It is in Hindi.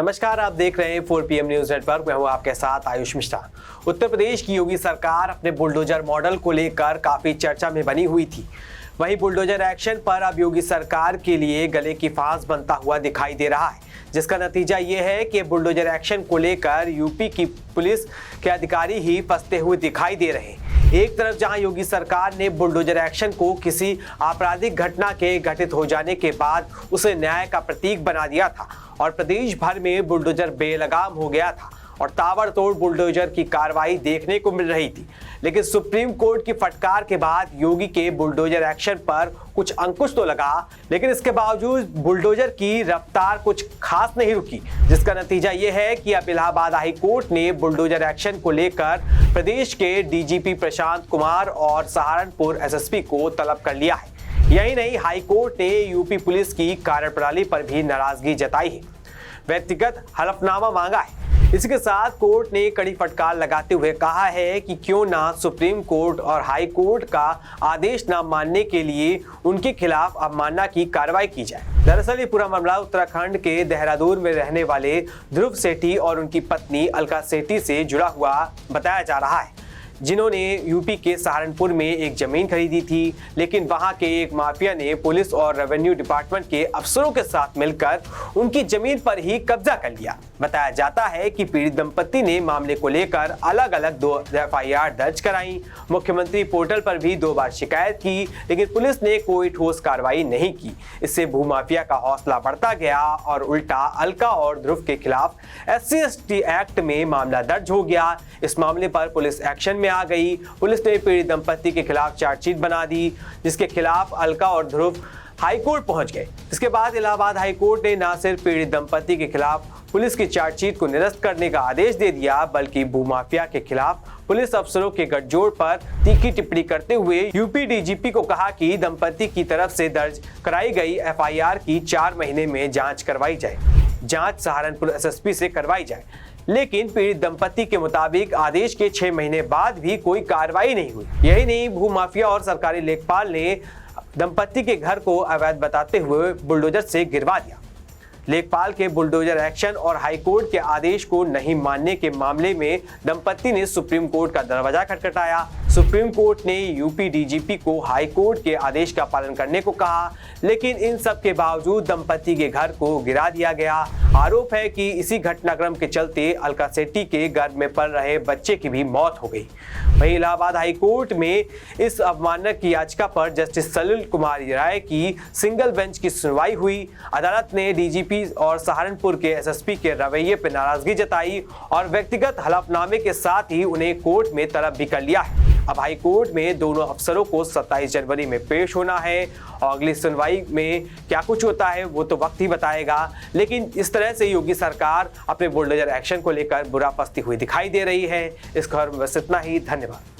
नमस्कार, आप देख रहे हैं 4PM न्यूज नेटवर्क। मैं हूं आपके साथ आयुष मिश्रा। उत्तर प्रदेश की योगी सरकार अपने बुलडोजर मॉडल को लेकर काफी चर्चा में बनी हुई थी। वहीं बुलडोजर एक्शन पर अब योगी सरकार के लिए गले की फांस बनता हुआ दिखाई दे रहा है, जिसका नतीजा ये है कि बुलडोजर एक्शन को लेकर यूपी की पुलिस के अधिकारी ही फंसते हुए दिखाई दे रहे हैं। एक तरफ जहां योगी सरकार ने बुलडोजर एक्शन को किसी आपराधिक घटना के घटित हो जाने के बाद उसे न्याय का प्रतीक बना दिया था और प्रदेश भर में बुलडोजर बेलगाम हो गया था और ताबड़तोड़ बुलडोजर की कार्रवाई देखने को मिल रही थी, लेकिन सुप्रीम कोर्ट की फटकार के बाद योगी के बुलडोजर एक्शन पर कुछ अंकुश तो लगा, लेकिन इसके बावजूद बुलडोजर की रफ्तार कुछ खास नहीं रुकी, जिसका नतीजा ये है कि अब इलाहाबाद हाई कोर्ट ने बुलडोजर एक्शन को लेकर प्रदेश के डीजीपी प्रशांत कुमार और सहारनपुर एसएसपी को तलब कर लिया है। यही नहीं, हाई कोर्ट ने यूपी पुलिस की कार्यप्रणाली पर भी नाराजगी जताई है, व्यक्तिगत हलफनामा मांगा है। इसके साथ कोर्ट ने कड़ी फटकार लगाते हुए कहा है कि क्यों ना सुप्रीम कोर्ट और हाई कोर्ट का आदेश न मानने के लिए उनके खिलाफ अवमानना की कार्रवाई की जाए। दरअसल ये पूरा मामला उत्तराखंड के देहरादून में रहने वाले ध्रुव सेठी और उनकी पत्नी अलका सेठी से जुड़ा हुआ बताया जा रहा है, जिन्होंने यूपी के सहारनपुर में एक जमीन खरीदी थी, लेकिन वहां के एक माफिया ने पुलिस और रेवेन्यू डिपार्टमेंट के अफसरों के साथ मिलकर उनकी जमीन पर ही कब्जा कर लिया। बताया जाता है कि पीड़ित दंपत्ति ने मामले को लेकर अलग अलग 2 FIR दर्ज कराई, मुख्यमंत्री पोर्टल पर भी 2 बार शिकायत की, लेकिन पुलिस ने कोई ठोस कार्रवाई नहीं की। इससे भूमाफिया का हौसला बढ़ता गया और उल्टा अलका और ध्रुव के खिलाफ SC/ST एक्ट में मामला दर्ज हो गया। इस मामले पर पुलिस एक्शन में आ गई। पुलिस ने पीड़ित दंपत्ति के खिलाफ चार्जशीट बना दी, जिसके खिलाफ अलका और ध्रुव हाई कोर्ट पहुंच गए। इसके बाद इलाहाबाद हाई कोर्ट ने न सिर्फ पीड़ित दंपत्ति के खिलाफ पुलिस की चार्जशीट को निरस्त करने का आदेश दे दिया, बल्कि भूमाफिया के खिलाफ पुलिस अफसरों के गठजोड़ पर तीखी टिप्पणी करते हुए यूपी डीजीपी को कहा कि दंपत्ति की तरफ से दर्ज कराई गई FIR की 4 महीने में जांच करवाई जाए। जांच सहारनपुर SSP से करवाई जाए, लेकिन पीड़ित दंपत्ति के मुताबिक आदेश के 6 महीने बाद भी कोई कार्रवाई नहीं हुई। यही नहीं, भूमाफिया और सरकारी लेखपाल ने दंपत्ति के घर को अवैध बताते हुए बुलडोजर से गिरवा दिया। लेखपाल के बुलडोजर एक्शन और हाईकोर्ट के आदेश को नहीं मानने के मामले में दंपत्ति ने सुप्रीम कोर्ट का दरवाजा खटखटाया। सुप्रीम कोर्ट ने यूपी डीजीपी को हाई कोर्ट के आदेश का पालन करने को कहा, लेकिन इन सब के बावजूद दंपत्ति के घर को गिरा दिया गया। आरोप है कि इसी घटनाक्रम के चलते अलका सेठी के गर्भ में पल रहे बच्चे की भी मौत हो गई। वहीं इलाहाबाद हाई कोर्ट में इस अवमानना की याचिका पर जस्टिस सलिल कुमार राय की सिंगल बेंच की सुनवाई हुई। अदालत ने डीजीपी और सहारनपुर के SSP के रवैये पर नाराजगी जताई और व्यक्तिगत हलफनामे के साथ ही उन्हें कोर्ट में तलब भी कर लिया है। अब हाई कोर्ट में दोनों अफसरों को 27 जनवरी में पेश होना है और अगली सुनवाई में क्या कुछ होता है वो तो वक्त ही बताएगा। लेकिन इस तरह से योगी सरकार अपने बुलडोजर एक्शन को लेकर बुरा फंसती हुई दिखाई दे रही है। इस खबर में बस इतना ही। धन्यवाद।